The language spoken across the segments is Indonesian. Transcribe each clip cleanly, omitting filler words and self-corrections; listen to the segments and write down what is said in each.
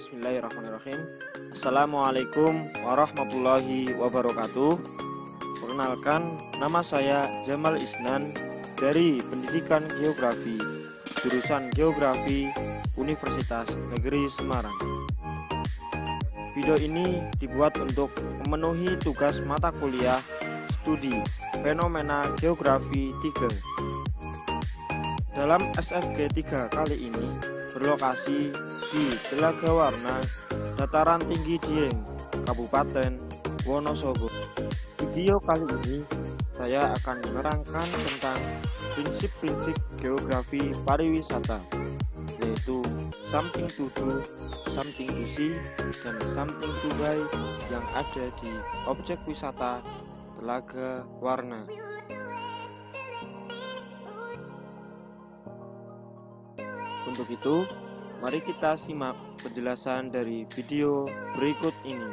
Bismillahirrahmanirrahim. Assalamualaikum warahmatullahi wabarakatuh. Perkenalkan, nama saya Jamal Isnan dari Pendidikan Geografi, jurusan Geografi Universitas Negeri Semarang. Video ini dibuat untuk memenuhi tugas mata kuliah studi fenomena geografi 3. Dalam SFG 3 kali ini berlokasi di Telaga Warna, Dataran Tinggi Dieng, Kabupaten Wonosobo. Video kali ini saya akan menerangkan tentang prinsip-prinsip geografi pariwisata, yaitu something to do, something to see, dan something to buy yang ada di objek wisata Telaga Warna. Untuk itu, mari kita simak penjelasan dari video berikut ini.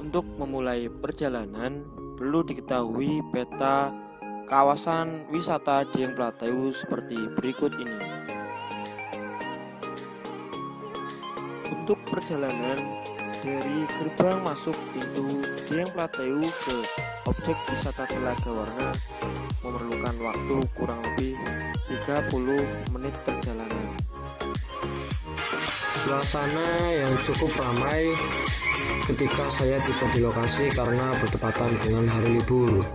Untuk memulai perjalanan, perlu diketahui peta kawasan wisata Dieng Plateau seperti berikut ini. Untuk perjalanan dari gerbang masuk pintu Dieng Plateau ke objek wisata Telaga Warna memerlukan waktu kurang lebih 30 menit perjalanan. Suasana yang cukup ramai ketika saya tiba di lokasi karena bertepatan dengan hari libur.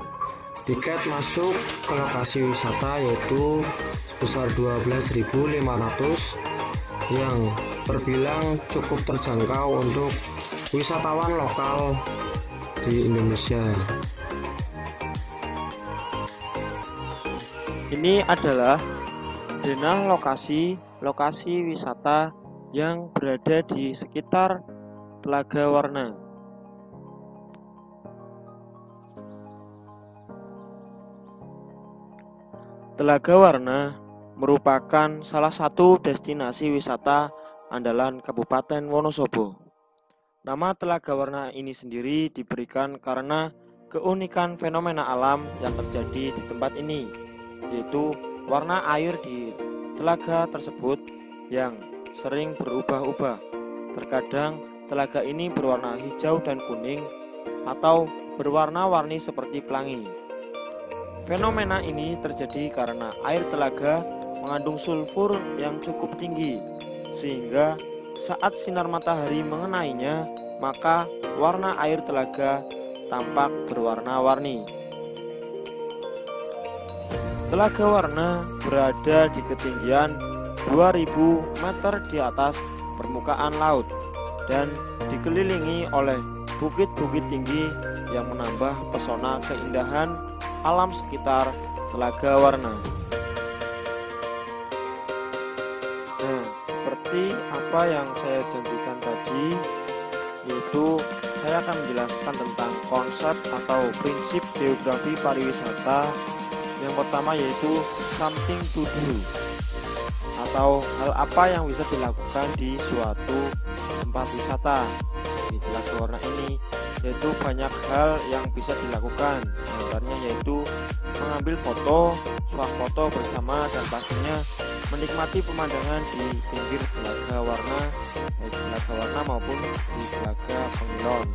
Tiket masuk ke lokasi wisata yaitu sebesar 12.500 yang terbilang cukup terjangkau untuk wisatawan lokal di Indonesia. Ini adalah denah lokasi wisata yang berada di sekitar Telaga Warna. Telaga Warna merupakan salah satu destinasi wisata andalan Kabupaten Wonosobo. Nama Telaga Warna ini sendiri diberikan karena keunikan fenomena alam yang terjadi di tempat ini, yaitu warna air di telaga tersebut yang sering berubah-ubah. Terkadang telaga ini berwarna hijau dan kuning atau berwarna-warni seperti pelangi. Fenomena ini terjadi karena air telaga mengandung sulfur yang cukup tinggi, sehingga saat sinar matahari mengenainya, maka warna air telaga tampak berwarna-warni. Telaga Warna berada di ketinggian 2000 meter di atas permukaan laut dan dikelilingi oleh bukit-bukit tinggi yang menambah pesona keindahan alam sekitar Telaga Warna. Nah, seperti apa yang saya janjikan tadi, yaitu saya akan menjelaskan tentang konsep atau prinsip geografi pariwisata. Yang pertama yaitu something to do, atau hal apa yang bisa dilakukan di suatu tempat wisata. Di Telaga Warna ini yaitu banyak hal yang bisa dilakukan, antaranya yaitu mengambil foto, swafoto bersama, dan pastinya menikmati pemandangan di pinggir Telaga Warna, baik Telaga Warna maupun di Telaga Pengilon.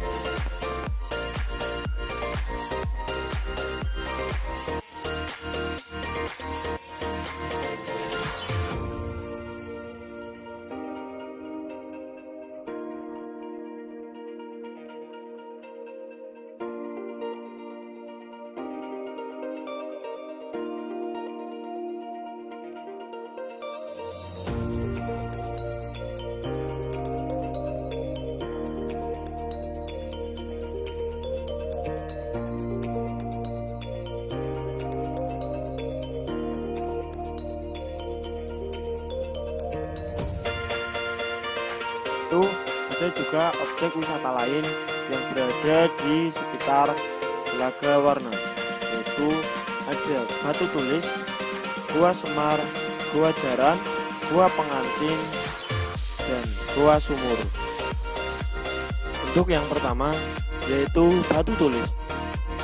Itu ada juga objek wisata lain yang berada di sekitar Telaga Warna, yaitu ada Batu Tulis, Gua Semar, Gua Jaran, Gua Pengantin, dan Gua Sumur. Untuk yang pertama yaitu Batu Tulis.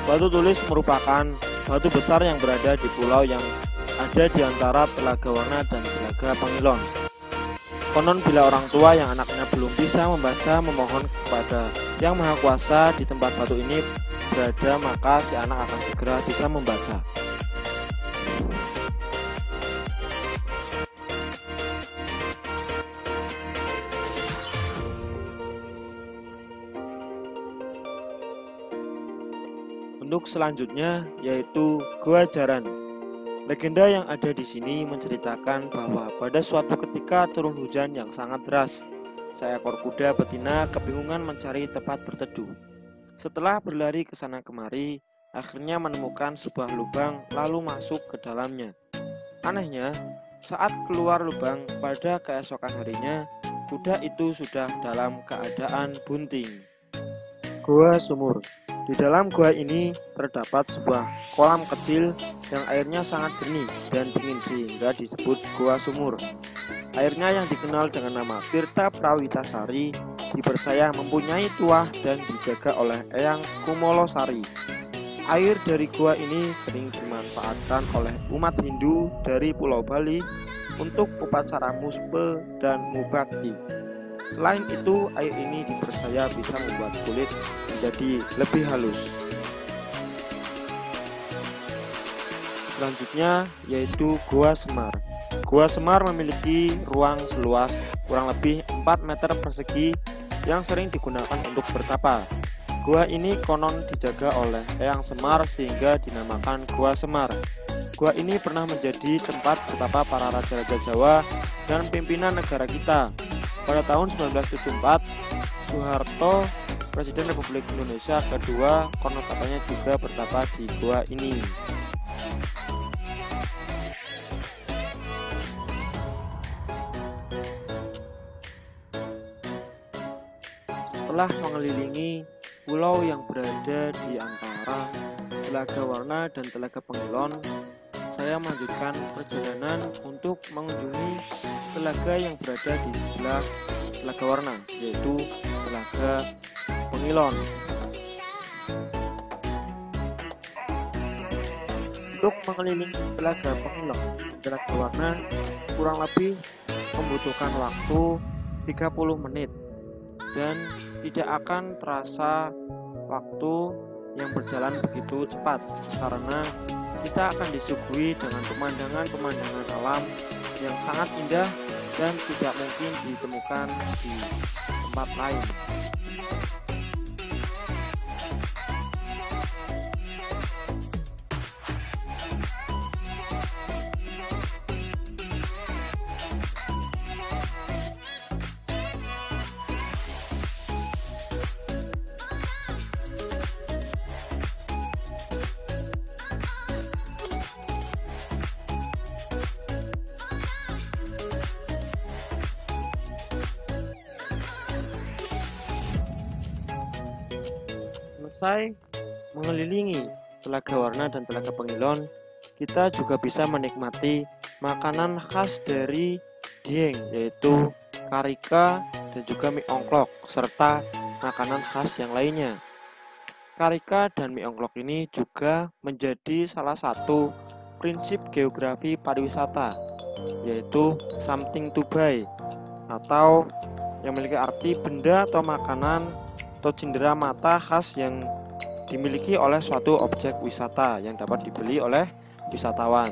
Batu Tulis merupakan batu besar yang berada di pulau yang ada di antara Telaga Warna dan Telaga Telaga Pengilon. Konon bila orang tua yang anaknya belum bisa membaca memohon kepada Yang Maha Kuasa di tempat batu ini berada, maka si anak akan segera bisa membaca. Untuk selanjutnya yaitu Gua Jaran. Legenda yang ada di sini menceritakan bahwa pada suatu ketika turun hujan yang sangat deras. Seekor kuda betina kebingungan mencari tempat berteduh. Setelah berlari ke sana kemari, akhirnya menemukan sebuah lubang lalu masuk ke dalamnya. Anehnya, saat keluar lubang pada keesokan harinya, kuda itu sudah dalam keadaan bunting. Gua Sumur. Di dalam gua ini terdapat sebuah kolam kecil yang airnya sangat jernih dan dingin sehingga disebut Gua Sumur. Airnya yang dikenal dengan nama Tirta Prawitasari dipercaya mempunyai tuah dan dijaga oleh Eyang Kumolosari. Air dari gua ini sering dimanfaatkan oleh umat Hindu dari Pulau Bali untuk upacara muspe dan mubakti. Selain itu, air ini dipercaya bisa membuat kulit menjadi lebih halus. Selanjutnya yaitu Gua Semar. Gua Semar memiliki ruang seluas kurang lebih 4 meter persegi yang sering digunakan untuk bertapa. Gua ini konon dijaga oleh Eyang Semar sehingga dinamakan Gua Semar. Gua ini pernah menjadi tempat bertapa para raja-raja Jawa dan pimpinan negara kita. Pada tahun 1974, Soeharto, Presiden Republik Indonesia kedua, konon katanya juga bertapa di gua ini. Setelah mengelilingi pulau yang berada di antara Telaga Warna dan Telaga Pengilon, saya melanjutkan perjalanan untuk mengunjungi telaga yang berada di sebelah Telaga Warna, yaitu Telaga Pengilon. Untuk mengelilingi Telaga Pengilon dan Telaga Warna kurang lebih membutuhkan waktu 30 menit dan tidak akan terasa waktu yang berjalan begitu cepat karena kita akan disuguhi dengan pemandangan alam yang sangat indah dan tidak mungkin ditemukan di tempat lain. Selesai mengelilingi Telaga Warna dan Telaga Pengilon, kita juga bisa menikmati makanan khas dari Dieng, yaitu karika dan juga mie ongklok, serta makanan khas yang lainnya. Karika dan mie ongklok ini juga menjadi salah satu prinsip geografi pariwisata, yaitu something to buy, atau yang memiliki arti benda atau makanan atau cindera mata khas yang dimiliki oleh suatu objek wisata yang dapat dibeli oleh wisatawan.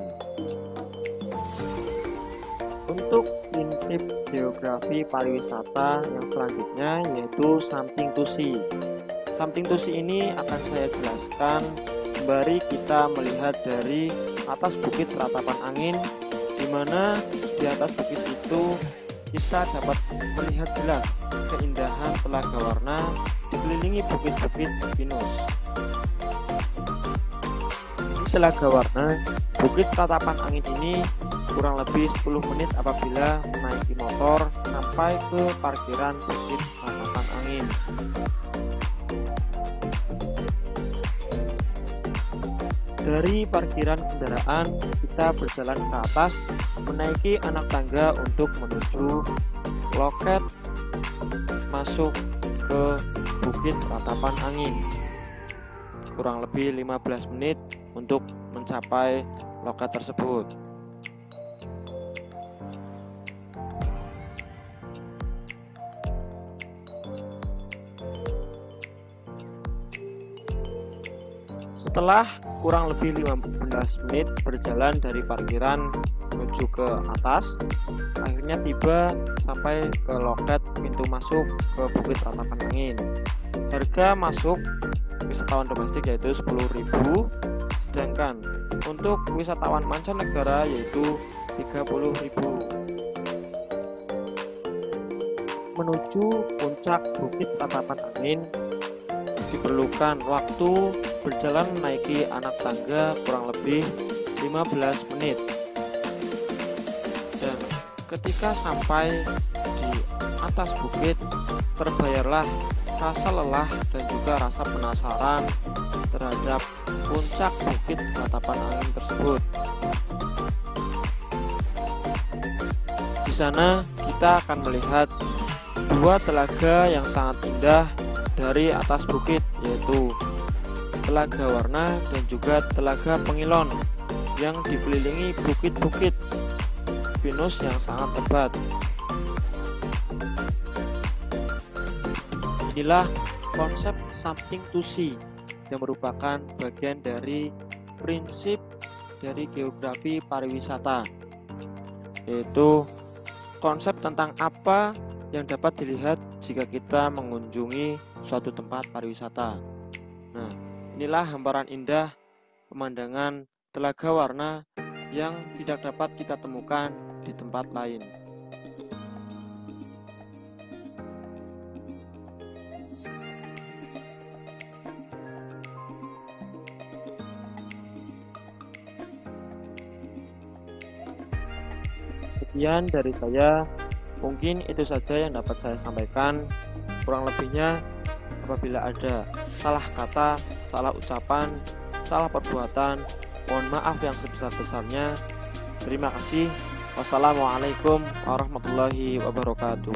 Untuk prinsip geografi pariwisata yang selanjutnya yaitu something to see. Something to see ini akan saya jelaskan sembari kita melihat dari atas bukit Ratapan Angin, di mana di atas bukit itu kita dapat melihat jelas keindahan Telaga Warna dikelilingi bukit-bukit pinus. Di Telaga Warna, bukit Ratapan Angin ini kurang lebih 10 menit apabila menaiki motor sampai ke parkiran bukit Ratapan Angin. Dari parkiran kendaraan, kita berjalan ke atas menaiki anak tangga untuk menuju loket masuk ke Bukit Ratapan Angin. Kurang lebih 15 menit untuk mencapai loket tersebut. Setelah kurang lebih 15 menit berjalan dari parkiran menuju ke atas, akhirnya tiba sampai ke loket pintu masuk ke Bukit Ratapan Angin. Harga masuk wisatawan domestik yaitu 10.000, sedangkan untuk wisatawan mancanegara yaitu 30.000. Menuju puncak Bukit Ratapan Angin diperlukan waktu berjalan menaiki anak tangga kurang lebih 15 menit. Dan ketika sampai di atas bukit, terbayarlah rasa lelah dan juga rasa penasaran terhadap puncak Bukit Ratapan Angin tersebut. Di sana kita akan melihat dua telaga yang sangat indah dari atas bukit, yaitu Telaga Warna dan juga Telaga Pengilon yang dikelilingi bukit-bukit pinus yang sangat lebat. Inilah konsep something to see yang merupakan bagian dari prinsip dari geografi pariwisata, yaitu konsep tentang apa yang dapat dilihat jika kita mengunjungi suatu tempat pariwisata. Nah, inilah hamparan indah pemandangan Telaga Warna yang tidak dapat kita temukan di tempat lain. Sekian dari saya. Mungkin itu saja yang dapat saya sampaikan. Kurang lebihnya, apabila ada salah kata, salah ucapan, salah perbuatan, mohon maaf yang sebesar-besarnya. Terima kasih. Wassalamualaikum warahmatullahi wabarakatuh.